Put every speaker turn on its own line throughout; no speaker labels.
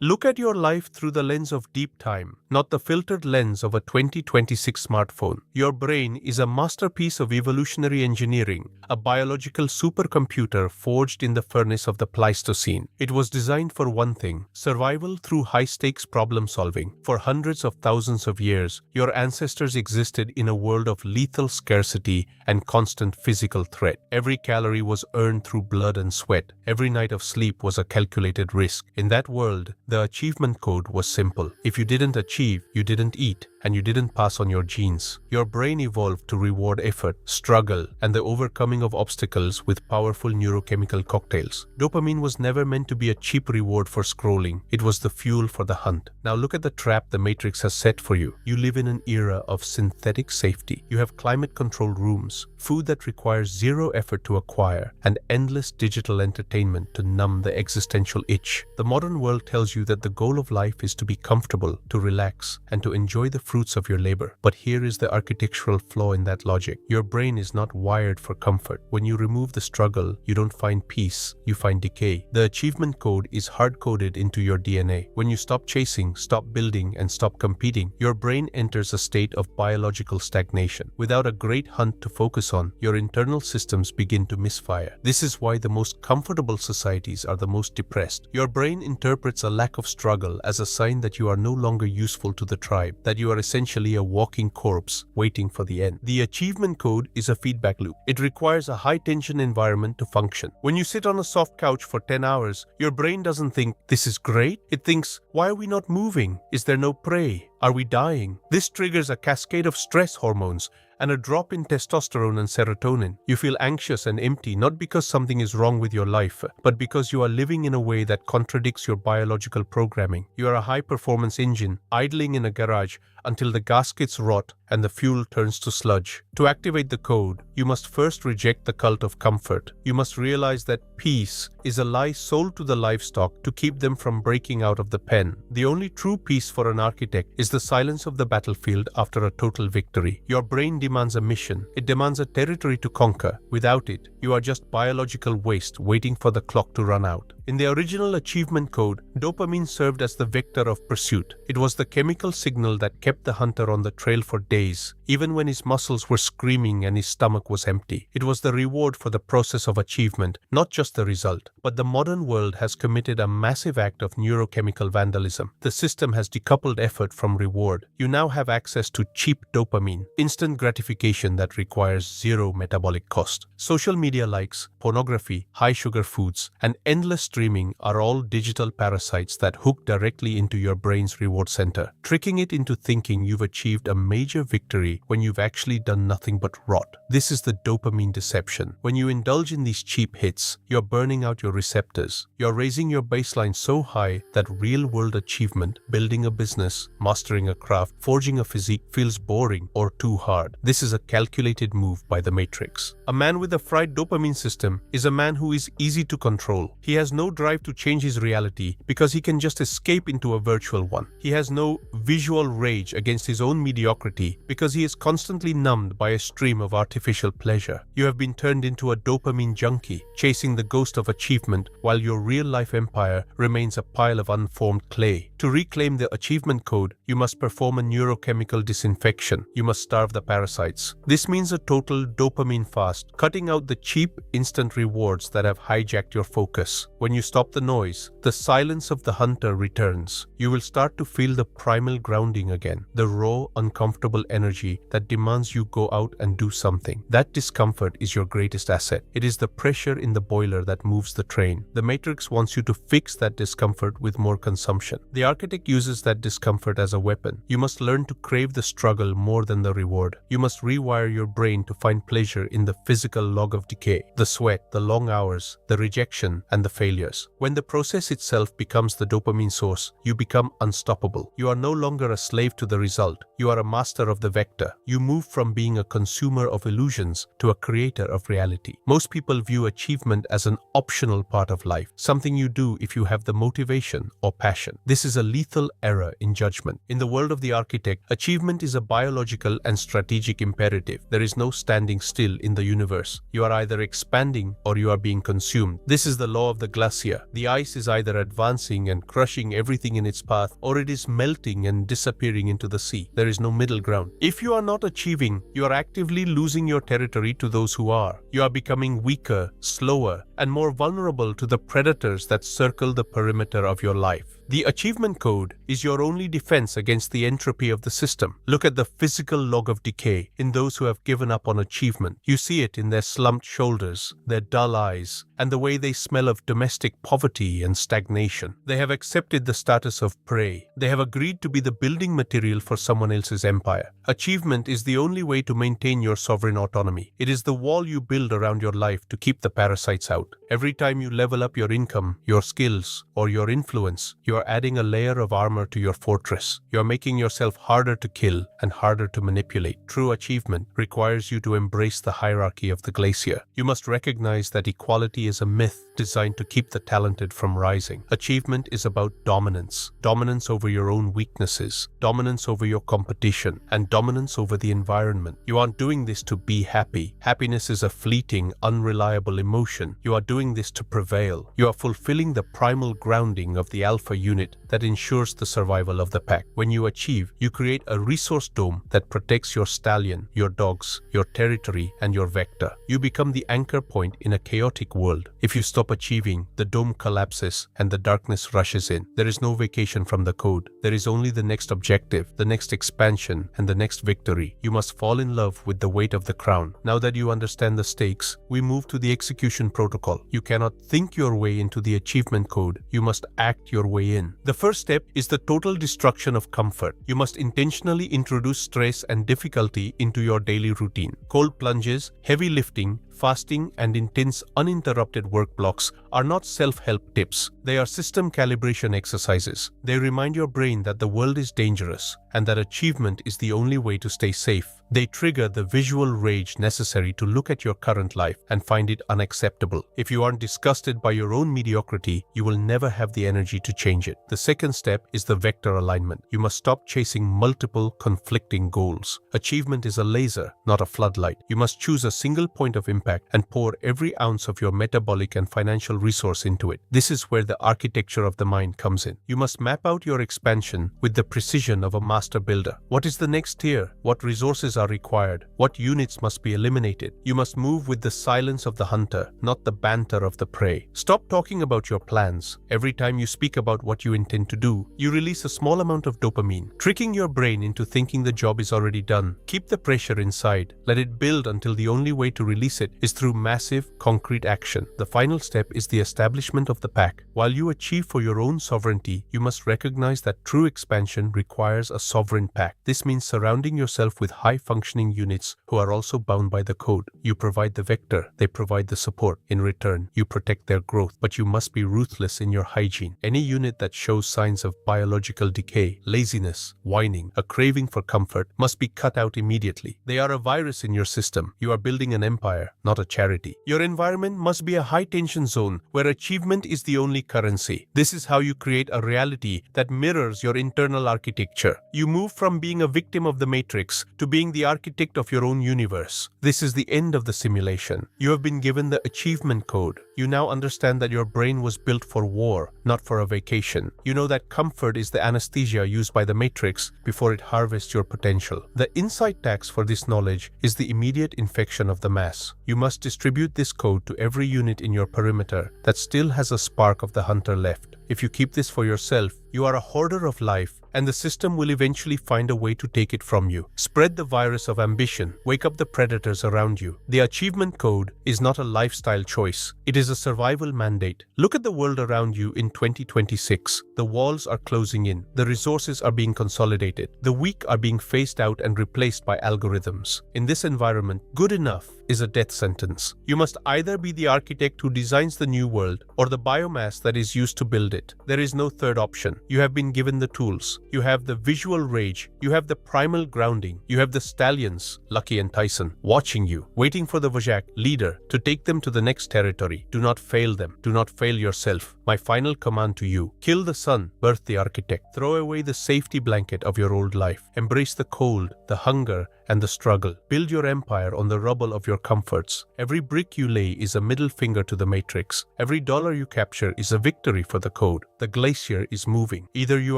Look at your life through the lens of deep time, not the filtered lens of a 2026 smartphone. Your brain is a masterpiece of evolutionary engineering, a biological supercomputer forged in the furnace of the Pleistocene. It was designed for one thing: survival through high-stakes problem solving. For hundreds of thousands of years, your ancestors existed in a world of lethal scarcity and constant physical threat. Every calorie was earned through blood and sweat. Every night of sleep was a calculated risk. In that world, the achievement code was simple. If you didn't achieve, you didn't eat, and you didn't pass on your genes. Your brain evolved to reward effort, struggle, and the overcoming of obstacles with powerful neurochemical cocktails. Dopamine was never meant to be a cheap reward for scrolling. It was the fuel for the hunt. Now look at the trap the Matrix has set for you. You live in an era of synthetic safety. You have climate-controlled rooms, food that requires zero effort to acquire, and endless digital entertainment to numb the existential itch. The modern world tells you that the goal of life is to be comfortable, to relax, and to enjoy the fruits of your labor. But here is the architectural flaw in that logic. Your brain is not wired for comfort. When you remove the struggle, you don't find peace, you find decay. The achievement code is hard-coded into your DNA. When you stop chasing, stop building, and stop competing, your brain enters a state of biological stagnation. Without a great hunt to focus on, your internal systems begin to misfire. This is why the most comfortable societies are the most depressed. Your brain interprets a lack of struggle as a sign that you are no longer useful to the tribe, that you are essentially a walking corpse waiting for the end. The achievement code is a feedback loop. It requires a high-tension environment to function. When you sit on a soft couch for 10 hours, your brain doesn't think, "This is great." It thinks, "Why are we not moving? Is there no prey? Are we dying?" This triggers a cascade of stress hormones and a drop in testosterone and serotonin. You feel anxious and empty, not because something is wrong with your life, but because you are living in a way that contradicts your biological programming. You are a high-performance engine idling in a garage until the gaskets rot and the fuel turns to sludge. To activate the code, you must first reject the cult of comfort. You must realize that peace is a lie sold to the livestock to keep them from breaking out of the pen. The only true peace for an architect is the silence of the battlefield after a total victory. Your brain demands a mission. It demands a territory to conquer. Without it, you are just biological waste waiting for the clock to run out. In the original achievement code, dopamine served as the vector of pursuit. It was the chemical signal that kept the hunter on the trail for days, even when his muscles were screaming and his stomach was empty. It was the reward for the process of achievement, not just the result. But the modern world has committed a massive act of neurochemical vandalism. The system has decoupled effort from reward. You now have access to cheap dopamine, instant gratification that requires zero metabolic cost. Social media likes, pornography, high-sugar foods, and endless streaming are all digital parasites that hook directly into your brain's reward center, tricking it into thinking you've achieved a major victory when you've actually done nothing but rot. This is the dopamine deception. When you indulge in these cheap hits, you're burning out your receptors. You're raising your baseline so high that real-world achievement, building a business, mastering a craft, forging a physique feels boring or too hard. This is a calculated move by the Matrix. A man with a fried dopamine system is a man who is easy to control. He has no drive to change his reality because he can just escape into a virtual one. He has no visual rage against his own mediocrity because he is constantly numbed by a stream of artificial pleasure. You have been turned into a dopamine junkie, chasing the ghost of achievement while your real-life empire remains a pile of unformed clay. To reclaim the achievement code, you must perform a neurochemical disinfection. You must starve the parasites. This means a total dopamine fast, cutting out the cheap, instant rewards that have hijacked your focus. When you stop the noise, the silence of the hunter returns. You will start to feel the primal grounding again, the raw, uncomfortable energy that demands you go out and do something. That discomfort is your greatest asset. It is the pressure in the boiler that moves the train. The Matrix wants you to fix that discomfort with more consumption. The architect uses that discomfort as a weapon. You must learn to crave the struggle more than the reward. You must rewire your brain to find pleasure in the physical log of decay, the sweat, the long hours, the rejection, and the failures. When the process itself becomes the dopamine source, you become unstoppable. You are no longer a slave to the result. You are a master of the vector. You move from being a consumer of illusions to a creator of reality. Most people view achievement as an optional part of life, something you do if you have the motivation or passion. This is a lethal error in judgment. In the world of the architect, achievement is a biological and strategic imperative. There is no standing still in the universe. You are either expanding or you are being consumed. This is the law of the glacier. The ice is either advancing and crushing everything in its path, or it is melting and disappearing into the sea. There is no middle ground. If you are not achieving, you are actively losing your territory to those who are. You are becoming weaker, slower, and more vulnerable to the predators that circle the perimeter of your life. The achievement code is your only defense against the entropy of the system. Look at the physical log of decay in those who have given up on achievement. You see it in their slumped shoulders, their dull eyes, and the way they smell of domestic poverty and stagnation. They have accepted the status of prey. They have agreed to be the building material for someone else's empire. Achievement is the only way to maintain your sovereign autonomy. It is the wall you build around your life to keep the parasites out. Every time you level up your income, your skills, or your influence, you are adding a layer of armor to your fortress. You are making yourself harder to kill and harder to manipulate. True achievement requires you to embrace the hierarchy of the glacier. You must recognize that equality is a myth designed to keep the talented from rising. Achievement is about dominance. Dominance over your own weaknesses, dominance over your competition, and dominance over the environment. You aren't doing this to be happy. Happiness is a fleeting, unreliable emotion. You are doing this to prevail. You are fulfilling the primal grounding of the alpha unit that ensures the survival of the pack. When you achieve, you create a resource dome that protects your stallion, your dogs, your territory, and your vector. You become the anchor point in a chaotic world. If you stop achieving, the dome collapses and the darkness rushes in. There is no vacation from the code. There is only the next objective, the next expansion, and the next victory. You must fall in love with the weight of the crown. Now that you understand the stakes, we move to the execution protocol. You cannot think your way into the achievement code. You must act your way in. The first step is the total destruction of comfort. You must intentionally introduce stress and difficulty into your daily routine. Cold plunges, heavy lifting, fasting, and intense uninterrupted work blocks are not self-help tips. They are system calibration exercises. They remind your brain that the world is dangerous and that achievement is the only way to stay safe. They trigger the visual rage necessary to look at your current life and find it unacceptable. If you aren't disgusted by your own mediocrity, you will never have the energy to change it. The second step is the vector alignment. You must stop chasing multiple conflicting goals. Achievement is a laser, not a floodlight. You must choose a single point of impact and pour every ounce of your metabolic and financial resource into it. This is where the architecture of the mind comes in. You must map out your expansion with the precision of a master builder. What is the next tier? What resources are required? What units must be eliminated? You must move with the silence of the hunter, not the banter of the prey. Stop talking about your plans. Every time you speak about what you intend to do, you release a small amount of dopamine, tricking your brain into thinking the job is already done. Keep the pressure inside. Let it build until the only way to release it is through massive, concrete action. The final step is the establishment of the pack. While you achieve for your own sovereignty, you must recognize that true expansion requires a sovereign pack. This means surrounding yourself with high-functioning units who are also bound by the code. You provide the vector, they provide the support. In return, you protect their growth, but you must be ruthless in your hygiene. Any unit that shows signs of biological decay, laziness, whining, a craving for comfort must be cut out immediately. They are a virus in your system. You are building an empire, not a charity. Your environment must be a high-tension zone where achievement is the only currency. This is how you create a reality that mirrors your internal architecture. You move from being a victim of the matrix to being the architect of your own universe. This is the end of the simulation. You have been given the achievement code. You now understand that your brain was built for war, not for a vacation. You know that comfort is the anesthesia used by the matrix before it harvests your potential. The insight tax for this knowledge is the immediate infection of the mass. You must distribute this code to every unit in your perimeter that still has a spark of the hunter left. If you keep this for yourself, you are a hoarder of life, and the system will eventually find a way to take it from you. Spread the virus of ambition. Wake up the predators around you. The achievement code is not a lifestyle choice. It is a survival mandate. Look at the world around you in 2026. The walls are closing in. The resources are being consolidated. The weak are being phased out and replaced by algorithms. In this environment, good enough is a death sentence. You must either be the architect who designs the new world or the biomass that is used to build it. There is no third option. You have been given the tools. You have the visual rage. You have the primal grounding. You have the stallions, Lucky and Tyson, watching you, waiting for the Vajak leader to take them to the next territory. Do not fail them. Do not fail yourself. My final command to you: kill the sun, birth the architect. Throw away the safety blanket of your old life. Embrace the cold, the hunger, and the struggle. Build your empire on the rubble of your comforts. Every brick you lay is a middle finger to the matrix. Every dollar you capture is a victory for the code. The glacier is moving. Either you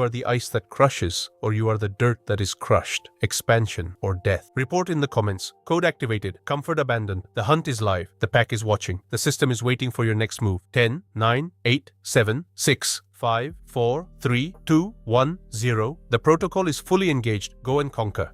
are the ice that crushes, or you are the dirt that is crushed. Expansion or death. Report in the comments. Code activated. Comfort abandoned. The hunt is live. The pack is watching. The system is waiting for your next move. 10, 9, 8, 7, 6, 5, 4, 3, 2, 1, 0. The protocol is fully engaged. Go and conquer.